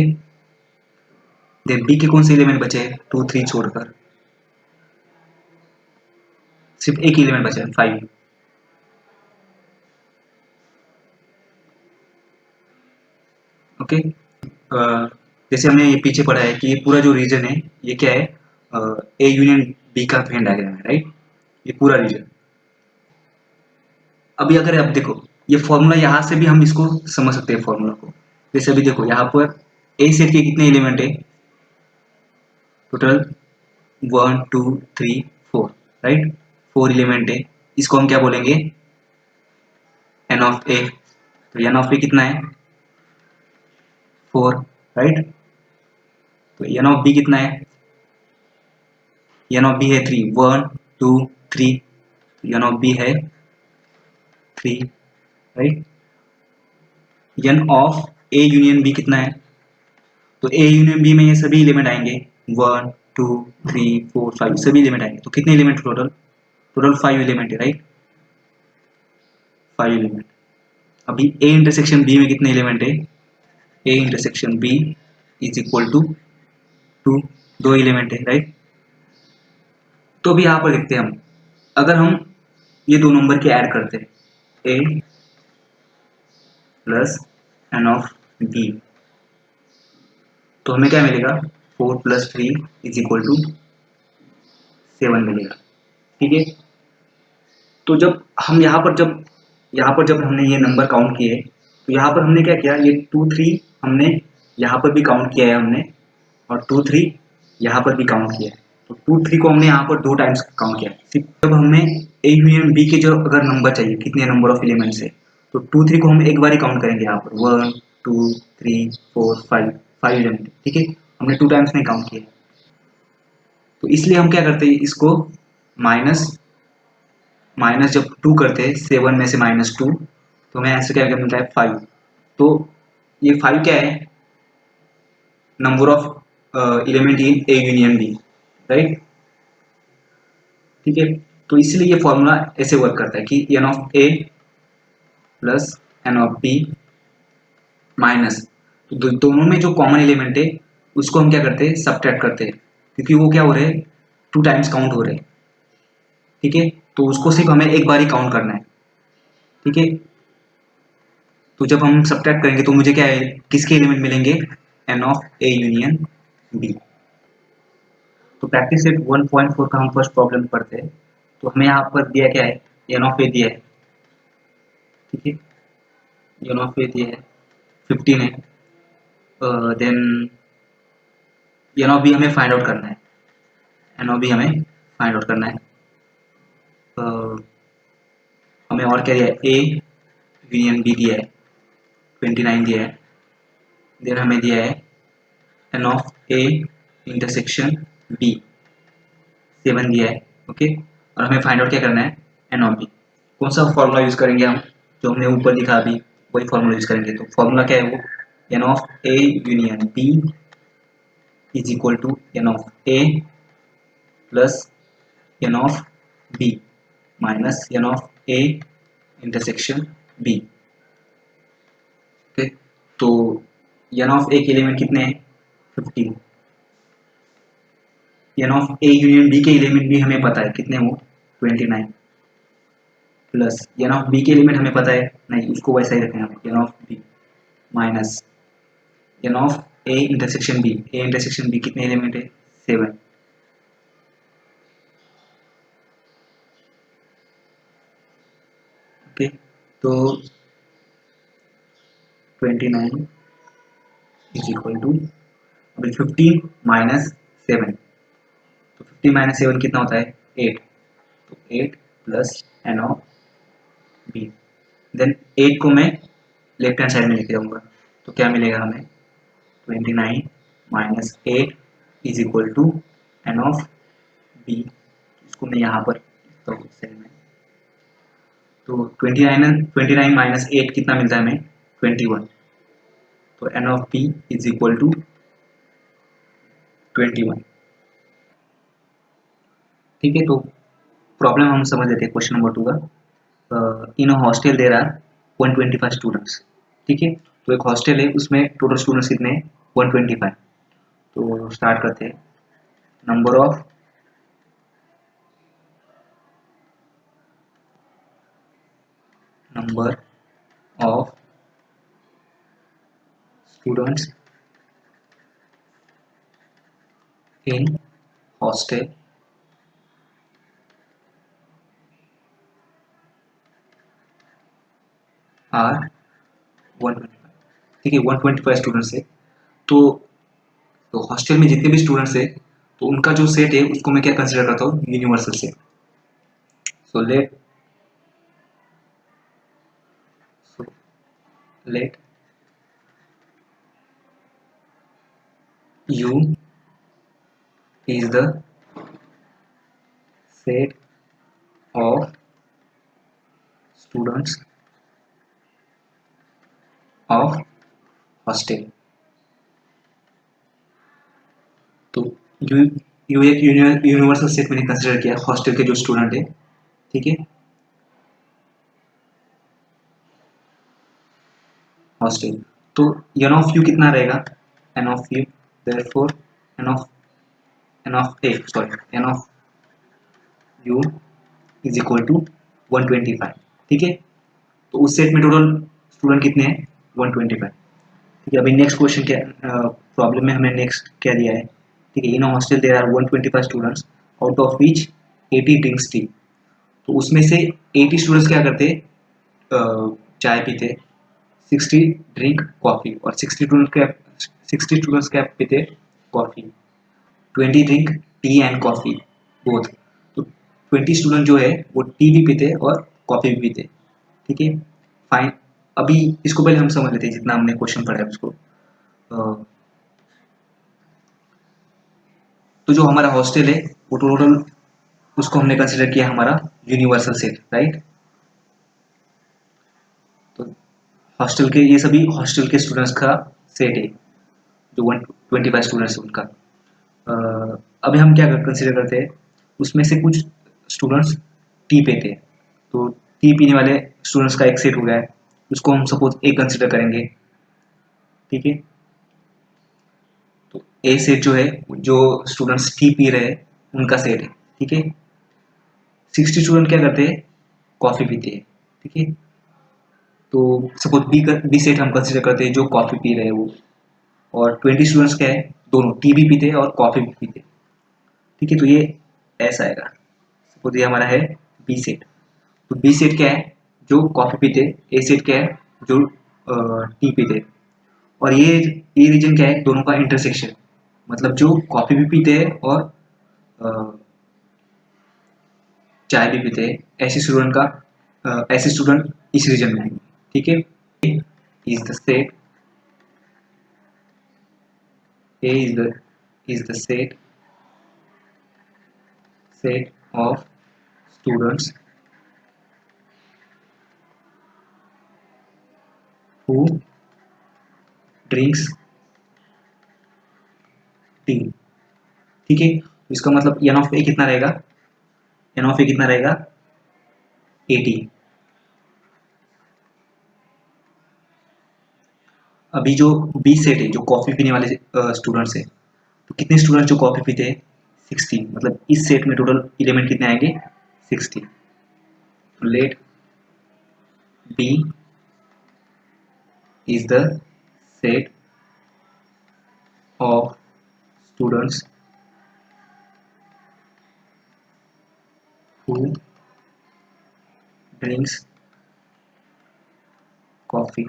देन बी के कौन से एलिमेंट बचे? 2 3 छोड़कर सिर्फ एक एलिमेंट बचा है, 5। ओके, जैसे हमने ये पीछे पढ़ा है कि ये पूरा जो रीजन है ये क्या है? ए यूनियन बी का वेन डायग्राम है, राइट? ये पूरा रीजन। अभी अगर आप देखो ये फॉर्मूला, यहाँ से भी हम इसको समझ सकते हैं फॉर्मूला को। जैसे अभी देखो यहाँ पर ए सेट के कितने एलिमेंट है? Total 1 2 3 4, right? 4 एलिमेंट है। इसको हम क्या बोलेंगे? N of A. तो एन ऑफ ए कितना है? 4, राइट? तो एन ऑफ बी कितना है? एन ऑफ बी है 3, 1 2 3। एन ऑफ बी है 3, right? N of A union B कितना है? तो ए यूनियन बी में ये सभी एलिमेंट आएंगे, 1 2 3 4 5, सभी एलिमेंट आएंगे। तो कितने एलिमेंट टोटल? टोटल 5 एलिमेंट है, राइट? 5 एलिमेंट। अभी ए इंटरसेक्शन बी में कितने एलिमेंट है? A intersection B is equal to 2, 2 element है, राइट? तो अभी यहाँ पर देखते हैं हम, अगर हम ये दो नंबर के ऐड करते हैं, ए प्लस एन ऑफ बी, तो हमें क्या मिलेगा? 4 प्लस 3 इज इक्वल टू 7 मिलेगा। ठीक है, तो जब हम यहाँ पर जब हमने ये नंबर काउंट किए, तो यहाँ पर हमने क्या किया? ये 2 3 हमने यहाँ पर भी काउंट किया है हमने, और 2 3 यहाँ पर भी काउंट किया है। तो 2 3 को हमने यहाँ पर 2 टाइम्स काउंट किया है। फिर जब हमें ए यूनियन बी के जो अगर नंबर चाहिए, कितने नंबर ऑफ एलिमेंट्स है, तो 2 3 को हम एक बार ही काउंट करेंगे यहाँ पर, 1 2 3 4 5, 5 एलिमेंट। ठीक है, हमने 2 टाइम्स नहीं काउंट किया। तो इसलिए हम क्या करते हैं, इसको माइनस माइनस जब 2 करते हैं, 7 में से -2, तो हमें आंसर क्या मिलता है? 5। तो ये 5 क्या है? Number of element in A union B, right? ठीक है, तो इसलिए ये फॉर्मूला ऐसे वर्क करता है कि N of A plus N of B minus, तो दोनों में जो कॉमन एलिमेंट है उसको हम क्या करते हैं? सब्ट्रैक्ट करते हैं, क्योंकि वो क्या हो रहे हैं? 2 टाइम्स काउंट हो रहे हैं। ठीक है, तो उसको सिर्फ हमें एक बार ही काउंट करना है। ठीक है, तो जब हम सब्ट्रैक्ट करेंगे तो मुझे क्या है? किसके एलिमेंट मिलेंगे? N of A union B. तो प्रैक्टिस सेट 1.4 का हम फर्स्ट प्रॉब्लम पढ़ते हैं। तो हमें यहाँ पर दिया क्या है? एन ऑफ ए दिया है। ठीक है, एन ऑफ ए दिया है 15 है। देन एन ऑफ बी हमें फाइंड आउट करना है। एन ऑफ बी हमें फाइंड आउट करना है। हमें और क्या दिया है? ए यूनियन बी दिया है, 29 दिया है। देन हमें दिया है N of A intersection B, 7 दिया है। ओके, और हमें फाइंड आउट क्या करना है? N of B. कौन सा फॉर्मूला यूज करेंगे हम? जो हमने ऊपर लिखा अभी वही फॉर्मूला यूज करेंगे। तो फॉर्मूला क्या है वो? N of A union B is equal to N of A plus N of B minus N of A intersection B. Okay, तो एन ऑफ ए के एलिमेंट कितने हैं? 15। N of A union B के element भी हमें पता है कितने, वो 29। प्लस एन ऑफ बी के एलिमेंट हमें पता है, नहीं उसको वैसा ही रखें हम, N of B minus N of A intersection B, A intersection B कितने एलिमेंट है, 7। ओके, तो 29 इज इक्वल टू, अभी 15 माइनस 7, तो 15 माइनस 7 कितना होता है, 8, तो 8 plus N of B, then 8 को मैं लेफ्ट हैंड साइड में लेके जाऊंगा, तो क्या मिलेगा हमें, 29 minus 8 is equal to N of B, इसको मैं यहाँ पर लिखता हूँ सेल में, तो 29 माइनस 8 कितना मिलता है हमें, 21, तो N of B is equal to 21। ठीक है, तो प्रॉब्लम हम समझ लेते हैं क्वेश्चन नंबर 2 का। In hostel there are 125 students. ठीक है, तो एक हॉस्टल है, उसमें टोटल स्टूडेंट्स कितने हैं, 125। तो स्टार्ट करते हैं, number of students in hostel are 125। ठीक है, 125 स्टूडेंट्स है, तो हॉस्टल में जितने भी स्टूडेंट्स है, तो उनका जो सेट है उसको मैं क्या कंसिडर करता हूँ, universal set. So let U is the set of students of hostel। तो यू यू एक यूनिवर्सल सेट मैंने कंसिडर किया हॉस्टल के जो स्टूडेंट है। ठीक है, हॉस्टल, तो एन ऑफ यू कितना रहेगा, N of U, therefore N of U is equal to 125। ठीक है, तो उस सेट में टोटल स्टूडेंट कितने हैं, 125। ठीक है, अभी नेक्स्ट क्वेश्चन क्या, प्रॉब्लम में हमें नेक्स्ट क्या दिया है। ठीक है, in hostel there are 125 students out of which 80 drinks tea. तो उसमें से 80 स्टूडेंट्स क्या करते, चाय पीते, 60 ड्रिंक कॉफी, और 60 स्टूडेंट्स क्या पीते, coffee, 20 drink tea and coffee both. तो 20 स्टूडेंट जो है वो टी भी पीते और कॉफी भी पीते। ठीक है, फाइन। अभी इसको पहले हम समझ लेते हैं जितना हमने क्वेश्चन पढ़ा है उसको। तो जो हमारा हॉस्टल है वो टोटल, उसको हमने कंसिडर किया हमारा यूनिवर्सल सेट, राइट। तो हॉस्टल के ये सभी हॉस्टल के स्टूडेंट्स का सेट है, जो 125 स्टूडेंट्स है उनका। अभी हम क्या कंसिडर करते हैं, उसमें से कुछ स्टूडेंट्स टी पीते हैं, तो टी पीने वाले स्टूडेंट्स का एक सेट हो गया है, उसको हम सपोज ए कंसिडर करेंगे। ठीक है, तो ए सेट जो है, जो स्टूडेंट्स टी पी रहे हैं उनका सेट है। ठीक है, 60 स्टूडेंट क्या करते हैं, कॉफी पीते हैं। ठीक है, तो सपोज बी सेट हम कंसिडर करते हैं जो कॉफी पी रहे हैं वो, और 20 स्टूडेंट्स क्या है, दोनों टी भी पीते हैं और कॉफी भी पीते हैं। ठीक है, तो ये ऐसा आएगा, सपोज ये हमारा है बी सेट। तो बी सेट क्या है, जो कॉफी पीते, ए सेट क्या है, जो टी पीते, और ये रीजन क्या है, दोनों का इंटरसेक्शन, मतलब जो कॉफी भी पीते हैं और अ, चाय भी पीते हैं, ऐसे स्टूडेंट इस रीजन में आएंगे। ठीक है, is the set, A is the set of students who drinks tea। ठीक है, तो इसका मतलब एन ऑफ ए कितना रहेगा, एन ऑफ ए कितना रहेगा, 80। अभी जो बी सेट है, जो कॉफी पीने वाले स्टूडेंट्स है, तो कितने स्टूडेंट जो कॉफी पीते हैं, 60, मतलब इस सेट में टोटल एलिमेंट कितने आएंगे, 60। Let B is the set of students who drinks coffee.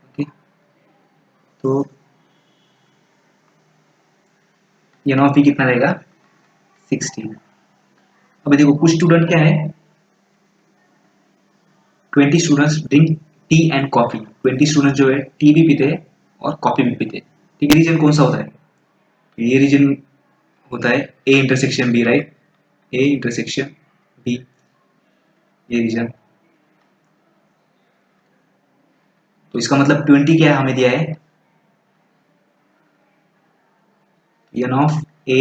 Okay, तो एन ऑफ बी कितना रहेगा 16। अभी देखो कुछ स्टूडेंट क्या है 20 students drink T and coffee. 20 student जो है टी भी पीते हैं और कॉफी भी पीते हैं। ठीक है, रीजन कौन सा होता है? ये रीजन होता है A intersection B, right? A intersection B, ये रीजन। तो इसका मतलब 20 क्या है हमें दिया है N of A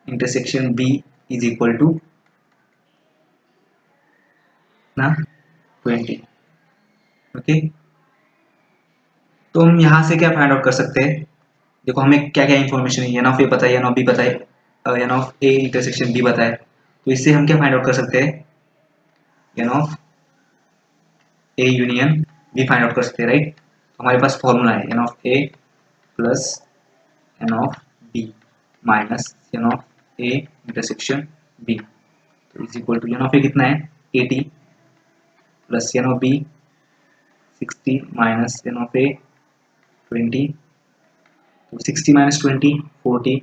intersection B is equal to ना 20। ओके, तो हम यहाँ से क्या फाइंड आउट कर सकते हैं? देखो हमें क्या क्या इन्फॉर्मेशन है, एन ऑफ ए पता है, एन ऑफ बी पता है, N of A intersection B पता है। तो इससे हम क्या फाइंड आउट कर सकते हैं? N of A union B find out कर सकते हैं, राइट? हमारे पास फॉर्मूला है N of A plus N of B minus N of A intersection B, तो is equal to N of A कितना है 80 plus N of B 60 minus N of A 20, तो 60 माइनस 20 40,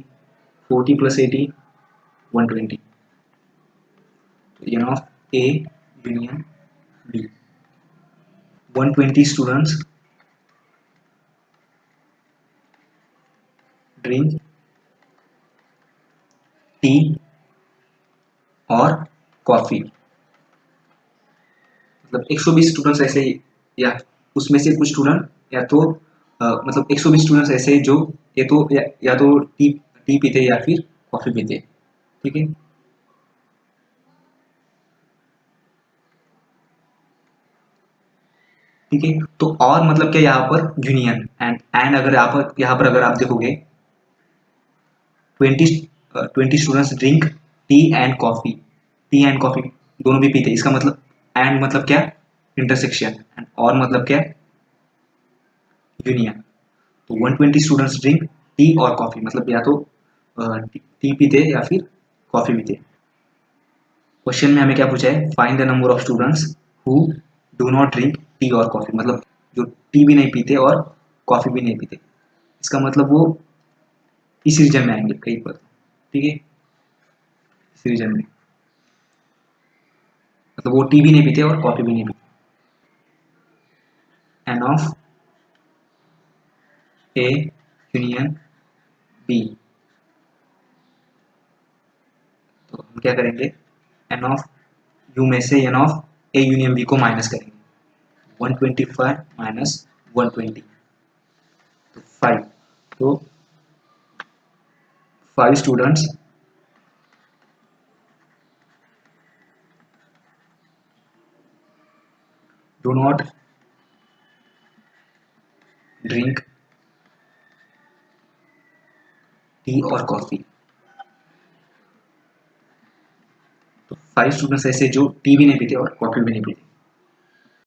40 प्लस 80 120, तो N of A union B 120 students drink tea और coffee. मतलब 120 students ऐसे ही, या उसमें से कुछ स्टूडेंट या तो मतलब 120 स्टूडेंट्स ऐसे जो ये तो या तो टी पीते या फिर कॉफी पीते। ठीक है, ठीक है। तो और मतलब क्या यहाँ पर यूनियन एंड अगर यहाँ पर अगर आप देखोगे 20 20 students drink T and coffee, T and coffee दोनों भी पीते, इसका मतलब एंड मतलब क्या इंटरसेक्शन, एंड और मतलब क्या यूनियन। तो 120 स्टूडेंट्स ड्रिंक टी और कॉफी मतलब या तो टी पीते या फिर कॉफी पीते। क्वेश्चन में हमें क्या पूछा है? Find the number of students who do not drink tea और कॉफी, मतलब जो टी भी नहीं पीते और कॉफी भी नहीं पीते। इसका मतलब वो इस रीजन में आएंगे कहीं पर। ठीक है, इस रीजन में मतलब वो टी भी नहीं पीते और कॉफी भी नहीं पीते। N of A union B, तो हम क्या करेंगे एन ऑफ यू में से N of A union B को माइनस करेंगे। 125 माइनस 120 तो 5, तो 5 students do not drink tea और कॉफी। तो 5 स्टूडेंट्स ऐसे जो टी भी नहीं पीते और कॉफी भी नहीं पीते।